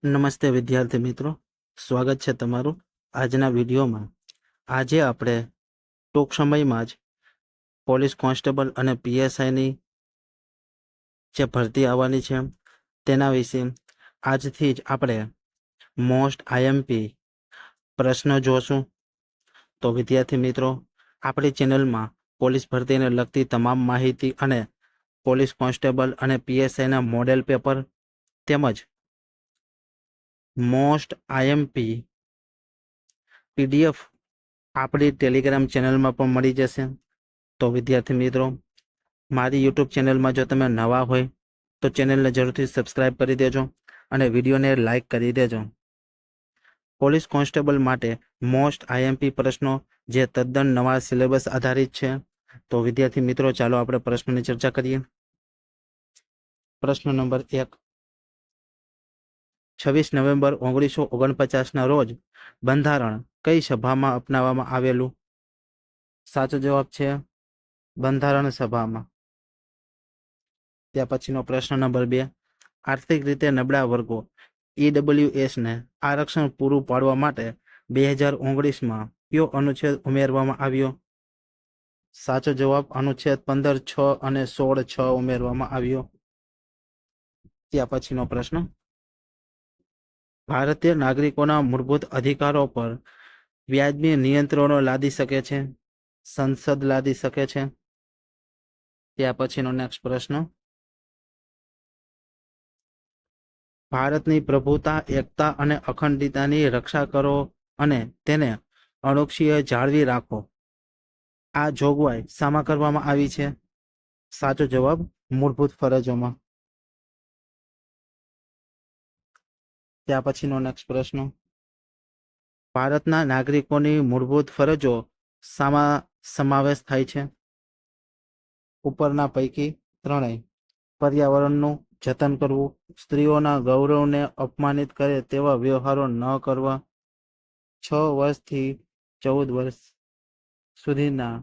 નમસ્તે વિદ્યાર્થી મિત્રો, સ્વાગત છે તમારું આજના વિડીયોમાં. આજે આપણે ટૂંક સમયમાં જ પોલીસ કોન્સ્ટેબલ અને પીએસઆઈની જે ભરતી આવવાની છે તેના વિશે આજથી જ આપણે મોસ્ટ આઈએમપી પ્રશ્નો જોશું. તો વિદ્યાર્થી મિત્રો, આપણી ચેનલમાં પોલીસ ભરતીને લગતી તમામ માહિતી અને પોલીસ કોન્સ્ટેબલ અને પીએસઆઈના મોડેલ પેપર તેમજ મોસ્ટ આઈએમપી પીડીએફ આપણી ટેલિગ્રામ ચેનલમાં પણ મળી જશે. તો વિદ્યાર્થી મિત્રો, મારી યુટ્યુબ ચેનલમાં જો તમે નવા હોય તો ચેનલને જરૂરથી સબસ્ક્રાઇબ કરી દેજો અને વિડીયોને લાઇક કરી દેજો. પોલીસ કોન્સ્ટેબલ માટે મોસ્ટ આઈએમપી પ્રશ્નો જે તદ્દન નવા સિલેબસ આધારિત છે. તો વિદ્યાર્થી મિત્રો, ચાલો આપણે પ્રશ્નોની ચર્ચા કરીએ. પ્રશ્ન નંબર 1. 26 નવેમ્બર 1949ના રોજ બંધારણ કઈ સભામાં અપનાવવામાં આવેલું? સાચો જવાબ છે બંધારણ સભામાં. ત્યાં પછીનો પ્રશ્ન નંબર 2. આર્થિક રીતે નબળા વર્ગો ઈડબ્લ્યુએસને આરક્ષણ પૂરું પાડવા માટે 2019માં કયો અનુચ્છેદ ઉમેરવામાં આવ્યો? સાચો જવાબ અનુચ્છેદ 15(6) અને 16(6) ઉમેરવામાં આવ્યો. ત્યાં પછીનો પ્રશ્ન. ભારતીય નાગરિકોના મૂળભૂત અધિકારો પર વ્યાજબી નિયંત્રણો લાદી શકે છે? સંસદ લાદી શકે છે. ત્યાં પછીનો નેક્સ્ટ પ્રશ્ન. ભારતની પ્રભુતા, એકતા અને અખંડિતતાની રક્ષા કરો અને તેને અણુક્ષીય જાળવી રાખો. આ જોગવાઈ શામાં કરવામાં આવી છે? સાચો જવાબ મૂળભૂત ફરજોમાં. ત્યાં પછીનો નેક્સ્ટ પ્રશ્ન. ભારતના નાગરિકોની મૂળભૂત ફરજો શામાં સમાવેશ થાય છે? ઉપરના પૈકી ત્રણેય. પર્યાવરણનું જતન કરવું, સ્ત્રીઓના ગૌરવને અપમાનિત કરે તેવા વ્યવહારો ન કરવા, 6 વર્ષથી 14 વર્ષ સુધીના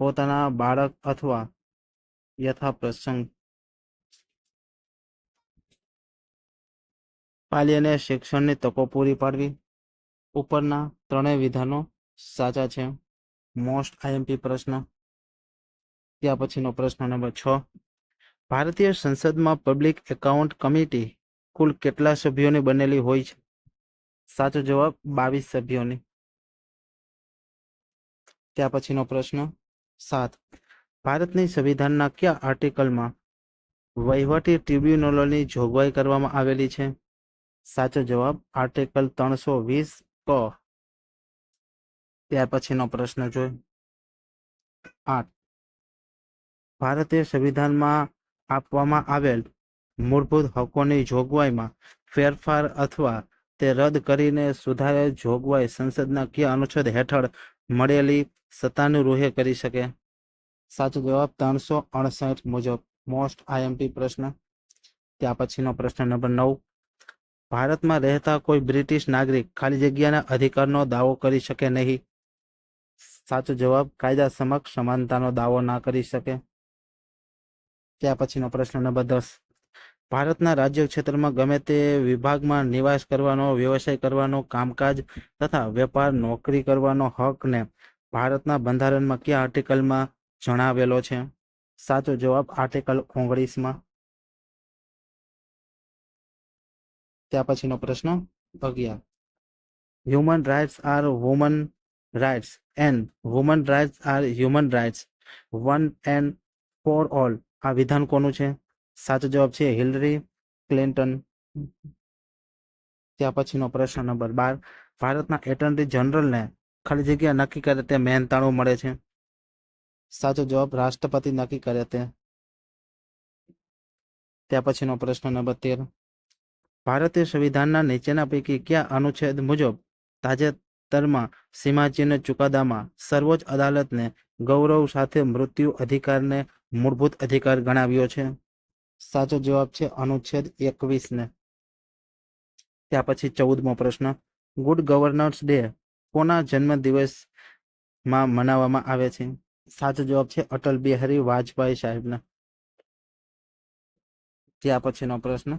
પોતાના બાળક અથવા યથાપ્રસંગ બાલ્યને શિક્ષણની તકો પૂરી પાડવી. ઉપરના ત્રણેય વિધાનો સાચા છે. મોસ્ટ આઈએમપી પ્રશ્ન. ત્યાં પછીનો પ્રશ્ન નંબર 6. ભારતીય સંસદમાં પબ્લિક એકાઉન્ટ કમિટી કુલ કેટલા સભ્યોની બનેલી હોય છે? સાચો જવાબ 22 સભ્યોની. ત્યાં પછીનો પ્રશ્ન 7. ભારતની સંવિધાનના કયા આર્ટિકલમાં વહીવટી ટ્રિબ્યુનલોની જોગવાઈ કરવામાં આવેલી છે? સાચો જવાબ આર્ટિકલ 320 ક. ત્યાર પછીનો પ્રશ્ન જોઈ. 8. ભારતીય સંવિધાનમાં આપવામાં આવેલ મૂળભૂત હકોની જોગવાઈમાં ફેરફાર અથવા તે રદ કરીને સુધારેલ જોગવાઈ સંસદના કયા અનુચ્છેદ હેઠળ મળેલી સત્તાનુરૂહે કરી શકે? સાચો જવાબ 368 મુજબ. મોસ્ટ આઈએમપી પ્રશ્ન. ત્યાં પછીનો પ્રશ્ન નંબર 9. ભારતમાં રહેતા કોઈ બ્રિટિશ નાગરિક ખાલી જગ્યાના અધિકારનો દાવો કરી શકે નહીં? સાચો જવાબ કાયદા સમક્ષ સમાનતાનો દાવો ના કરી શકે. ત્યાં પછીનો પ્રશ્ન નંબર 10. ભારતના રાજ્ય ક્ષેત્રમાં ગમે તે વિભાગમાં નિવાસ કરવાનો, વ્યવસાય કરવાનો, કામકાજ તથા વેપાર, નોકરી કરવાનો હકને ભારતના બંધારણમાં કયા આર્ટિકલમાં જણાવેલો છે? સાચો જવાબ આર્ટિકલ 19માં. ત્યાં પછીનો પ્રશ્ન 11. Human rights are woman rights and woman rights are human rights, one and for all. આ વિધાન કોનું છે? સાચો જવાબ છે હિલરી ક્લિન્ટન. ત્યાં પછીનો પ્રશ્ન નંબર 12. ભારતના એટર્ની જનરલને ખાલી જગ્યા નક્કી કરે તે મહેનતાણું મળે છે? સાચો જવાબ રાષ્ટ્રપતિ નક્કી કરે તે. ત્યાં પછીનો પ્રશ્ન નંબર 13. ભારતીય સંવિધાનના નીચેના પૈકી કયા અનુચ્છેદ મુજબ તાજેતરમાં સીમાચિહ્ન ચુકાદામાં સર્વોચ્ચ અદાલતને ગૌરવ સાથે મૃત્યુ અધિકારને મૂળભૂત અધિકાર ગણાવ્યો છે? સાચો જવાબ છે અનુચ્છેદ 21 ને. ત્યાં પછી 14મો પ્રશ્ન. ગુડ ગવર્નન્સ ડે કોના જન્મદિવસમાં મનાવવામાં આવે છે? સાચો જવાબ છે અટલ બિહારી વાજપેયી સાહેબના. ત્યાં પછીનો પ્રશ્ન.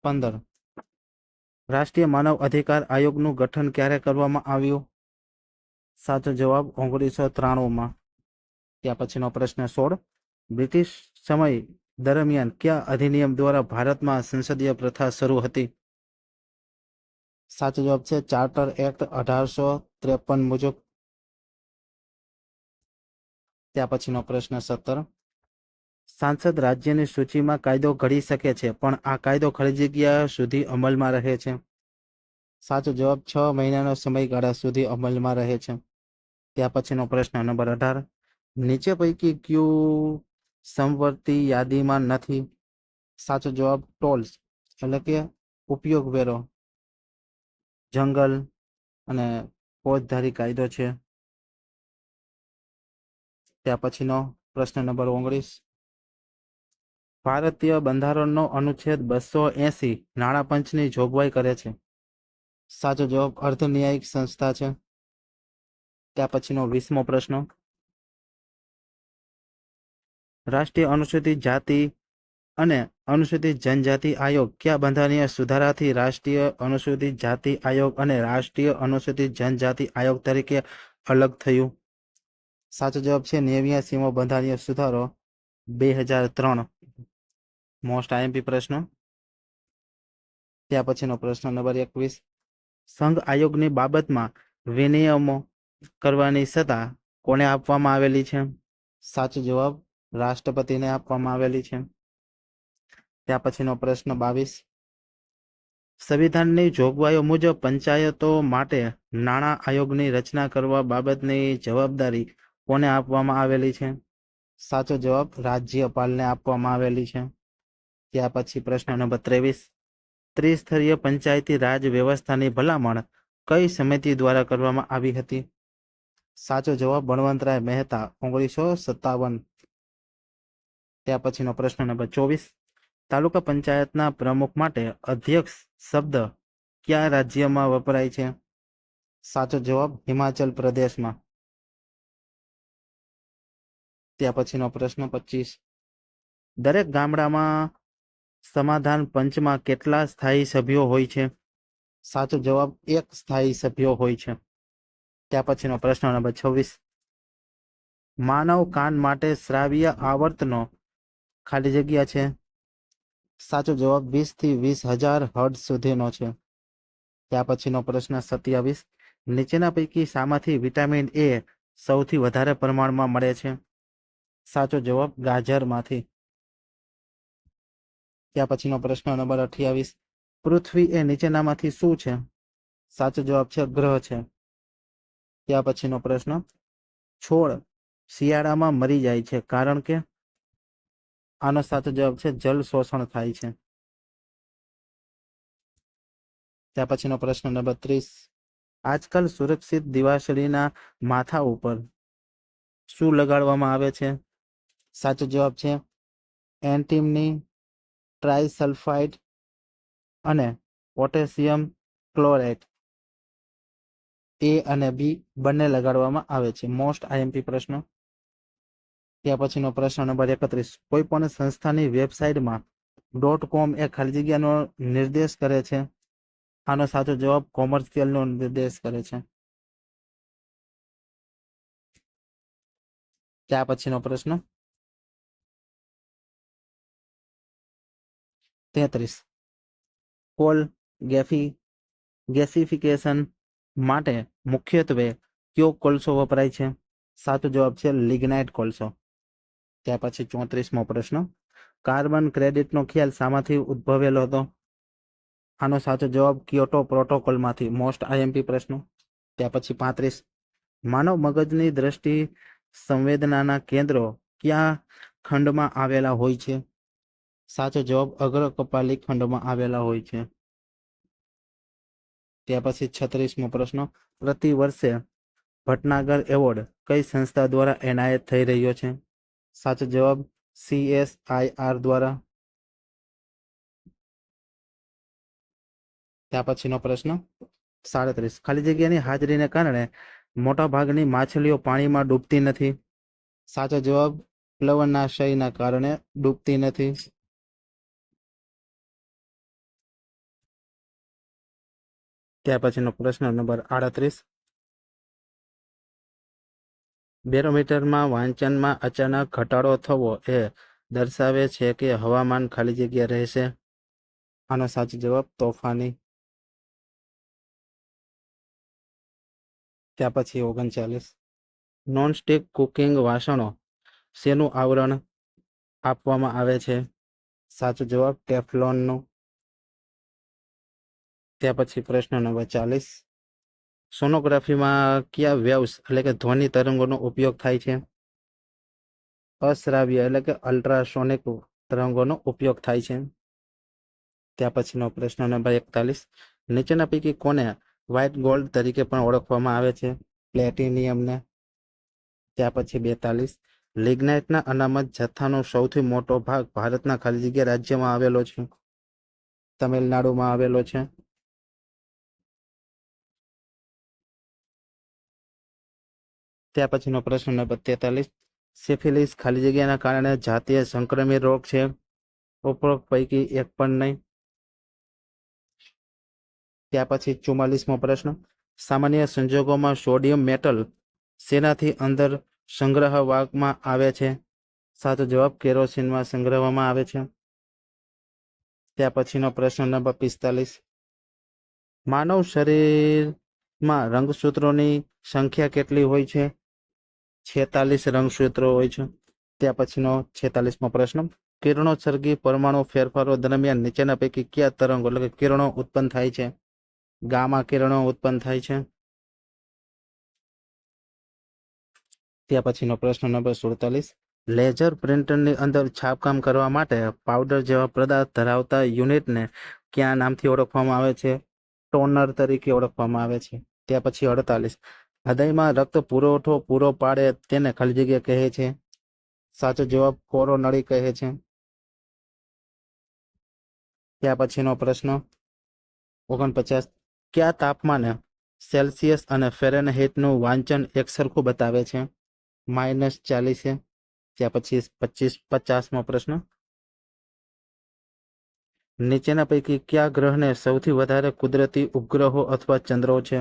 15. રાષ્ટ્રીય માનવ અધિકાર આયોગનું ગઠન ક્યારે કરવામાં આવ્યું? સાચો જવાબ 1993માં. ત્યાં પછીનો પ્રશ્ન 16. બ્રિટિશ સમય દરમિયાન કયા અધિનિયમ દ્વારા ભારતમાં સંસદીય પ્રથા શરૂ હતી? સાચો જવાબ છે ચાર્ટર એક્ટ 1853 મુજબ. ત્યાં પછીનો પ્રશ્ન 17. સાંસદ રાજ્યની સૂચિમાં કાયદો ઘડી શકે છે, પણ આ કાયદો ખાલી જગ્યા સુધી અમલમાં રહે છે? સાચો જવાબ 6 મહિનાનો સમયગાળા સુધી અમલમાં રહે છે. ત્યાં પછીનો પ્રશ્ન નંબર 18. નીચે પૈકી કયું સમવર્તી યાદીમાં નથી? સાચો જવાબ ટોલ્સ એટલે કે ઉપયોગ વેરો, જંગલ અને ફોજદારી કાયદો છે. ત્યાં પછીનો પ્રશ્ન નંબર 19. ભારતીય બંધારણનો અનુચ્છેદ 280 નાણાં પંચની જોગવાઈ કરે છે? સાચો જવાબ અર્ધન્યાયિક સંસ્થા છે. ત્યાં પછીનો 20મો પ્રશ્ન. રાષ્ટ્રીય અનુસૂચિત જાતિ અને અનુસૂચિત જનજાતિ આયોગ કયા બંધારણીય સુધારાથી રાષ્ટ્રીય અનુસૂચિત જાતિ આયોગ અને રાષ્ટ્રીય અનુસૂચિત જનજાતિ આયોગ તરીકે અલગ થયું? સાચો જવાબ છે 89મો બંધારણીય સુધારો 2003. મોસ્ટ આઈએમપી પ્રશ્ન. ત્યાં પછીનો પ્રશ્ન નંબર 21. સંઘ આયોગની બાબતમાં વિનિયમો કરવાની સત્તા કોને આપવામાં આવેલી છે? સાચો જવાબ રાષ્ટ્રપતિને આપવામાં આવેલી છે. ત્યાં પછીનો પ્રશ્ન 22. સંવિધાનની જોગવાઈઓ મુજબ પંચાયતો માટે નાણાં આયોગની રચના કરવા બાબતની જવાબદારી કોને આપવામાં આવેલી છે? સાચો જવાબ રાજ્યપાલને આપવામાં આવેલી છે. ત્યાં પછી પ્રશ્ન નંબર 23. ત્રિસ્તરીય પંચાયતી રાજ વ્યવસ્થાની ભલામણ કઈ સમિતિ દ્વારા કરવામાં આવી હતી? સાચો જવાબ બળવંતરાય મહેતા 1957. ત્યાં પછીનો પ્રશ્ન નંબર 24. તાલુકા પંચાયતના પ્રમુખ માટે અધ્યક્ષ શબ્દ કયા રાજ્યમાં વપરાય છે? સાચો જવાબ હિમાચલ પ્રદેશમાં. ત્યાં પછીનો પ્રશ્ન 25. દરેક ગામડામાં સમાધાન પંચમાં કેટલા સ્થાયી સભ્યો હોય છે? સાચો જવાબ 1 સ્થાયી સભ્યો હોય છે. ત્યાં પછીનો પ્રશ્ન નંબર 26. માનવ કાન માટે શ્રાવ્ય આવર્તનો ખાલી જગ્યા છે? સાચો જવાબ 20 થી 20,000 હર્ટ્ઝ સુધીનો છે. ત્યાં પછીનો પ્રશ્ન 27. નીચેના પૈકી શામાંથી વિટામિન એ સૌથી વધારે પ્રમાણમાં મળે છે? સાચો જવાબ ગાજરમાંથી. ત્યાં પછીનો પ્રશ્ન નંબર 28. પૃથ્વી એ નીચેનામાંથી શું છે? સાચો જવાબ છે ગ્રહ છે. ત્યાં પછીનો પ્રશ્ન. છોડ શિયાળામાં મરી જાય છે કારણ કે? આનો સાચો જવાબ છે જલ શોષણ થાય છે. ત્યાં પછીનો પ્રશ્ન નંબર 30. આજકાલ સુરક્ષિત દિવાસળીના માથા ઉપર શું લગાડવામાં આવે છે? સાચો જવાબ છે એન્ટિમની ટ્રાઇસલ્ફાઇડ અને પોટેશિયમ ક્લોરાઇડ A અને B બંને લગાડવામાં આવે છે. મોસ્ટ આઈએમપી પ્રશ્ન. ત્યાં પછીનો પ્રશ્ન નંબર 31. કોઈ પણ સંસ્થાની વેબસાઇટમાં .com એ ખાલી જગ્યાનો નિર્દેશ કરે છે? આનો સાચો જવાબ કોમર્શિયલનો નિર્દેશ કરે છે. ત્યાં પછીનો પ્રશ્ન 33. કોલ ગેસિફિકેશન માટે મુખ્યત્વે કયો કોલસો વપરાય છે? સાચો જવાબ છે લિગ્નાઇટ કોલસો. ત્યાં પછી 34મો પ્રશ્ન. કાર્બન ક્રેડિટનો ખ્યાલ શામાંથી ઉદ્ભવેલો હતો? આનો સાચો જવાબ કિયોટો પ્રોટોકોલમાંથી. મોસ્ટ આઈએમપી પ્રશ્ન. ત્યાં પછી 35. માનવ મગજની દ્રષ્ટિ સંવેદનાના કેન્દ્રો કયા ખંડમાં આવેલા હોય છે? સાચો જવાબ અગ્ર કપાલી ખંડમાં આવેલા હોય છે. ત્યાં પછી 36મો પ્રશ્ન. પ્રતિ વર્ષે ભટનાગર એવોર્ડ કઈ સંસ્થા દ્વારા એનાયત થઈ રહ્યો છે? સાચો જવાબ CSIR દ્વારા. ત્યાં પછીનો પ્રશ્ન 37. ખાલી જગ્યાની હાજરીને કારણે મોટા ભાગની માછલીઓ પાણીમાં ડૂબતી નથી? સાચો જવાબ પ્લવનાશયના કારણે ડૂબતી નથી. ત્યાર પછીનો પ્રશ્ન નંબર 38. બેરોમીટરમાં વાંચનમાં અચાનક ઘટાડો થવો એ દર્શાવે છે કે હવામાન ખાલી જગ્યા રહેશે. આનો સાચો જવાબ તોફાની. ત્યાર પછી 39. નોનસ્ટિક કુકિંગ વાસણો શેનું આવરણ આપવામાં આવે છે? સાચો જવાબ ટેફલોનનો. ત્યાર પછી પ્રશ્ન નંબર 40. સોનોગ્રાફીમાં કયા વેવ્સ એટલે કે ધ્વનિ તરંગોનો ઉપયોગ થાય છે? અશ્રાવ્ય એટલે કે અલ્ટ્રાસોનિક તરંગોનો ઉપયોગ થાય છે. ત્યાર પછીનો પ્રશ્ન નંબર 41. નીચેના પૈકી કોને વ્હાઇટ ગોલ્ડ તરીકે પણ ઓળખવામાં આવે છે? પ્લેટિનિયમને. ત્યાર પછી 42. લિગ્નાઇટના અનામત જથ્થાનો સૌથી મોટો ભાગ ભારતના ખાલી જગ્યા રાજ્યમાં આવેલો છે? તમિલનાડુમાં આવેલો છે. ત્યાર પછીનો પ્રશ્ન નંબર 43. સિફિલિસ ખાલી જગ્યાના કારણે જાતીય સંક્રમિત રોગ છે? ઉપરોક્ત પૈકી એક પણ નહીં. ત્યાર પછી 44મો પ્રશ્ન. સામાન્ય સંજોગોમાં સોડિયમ મેટલ શેનાથી અંદર સંગ્રહવામાં આવે છે? સાચો જવાબ કેરોસીનમાં સંગ્રહવામાં આવે છે. ત્યાર પછીનો પ્રશ્ન નંબર 45. માનવ શરીરમાં રંગસૂત્રોની સંખ્યા કેટલી હોય છે? 46 રંગસૂત્રો હોય છે. ત્યાર પછીનો 46મો પ્રશ્ન. કિરણોત્સર્ગી પરમાણુ ફેરફારો દરમિયાન નીચેના પૈકી કયા તરંગો એટલે કે કિરણો ઉત્પન્ન થાય છે? ગામા કિરણો ઉત્પન્ન થાય છે. ત્યાર પછીનો પ્રશ્ન નંબર 47. લેઝર પ્રિન્ટરની અંદર છાપકામ કરવા માટે પાવડર જેવા પદાર્થ ધરાવતા યુનિટને કયા નામથી ઓળખવામાં આવે છે? ટોનર તરીકે ઓળખવામાં આવે છે. ત્યાર પછી 48. હૃદયમાં રક્ત પુરવઠો પૂરો પાડે તેને ખાલી જગ્યા કહે છે? સાચો જવાબ કોરોનરી કહે છે. ત્યાર પછીનો પ્રશ્ન 49. કયા તાપમાને સેલ્સિયસ અને ફેરનહીટનું વાંચન એક સરખું બતાવે છે? -40. ત્યાર પછી 50મો પ્રશ્ન. નીચેના પૈકી કયા ગ્રહને સૌથી વધારે કુદરતી ઉપગ્રહો અથવા ચંદ્રો છે?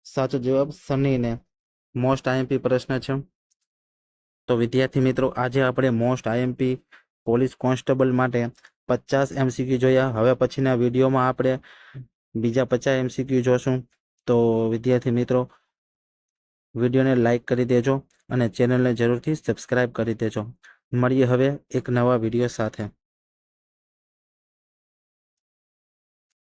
સાચો જવાબ શનિને. મોસ્ટ આઈએમપી પ્રશ્ન છે. તો વિદ્યાર્થી મિત્રો, આજે આપણે મોસ્ટ આઈએમપી પોલીસ કોન્સ્ટેબલ માટે 50 MCQ જોયા. હવે પછીના વિડીયોમાં આપણે બીજા 50 MCQ જોશું. તો વિદ્યાર્થી મિત્રો, વિડીયોને લાઈક કરી દેજો અને ચેનલને જરૂરથી સબસ્ક્રાઈબ કરી દેજો. મળીએ હવે એક નવા વિડીયો સાથે.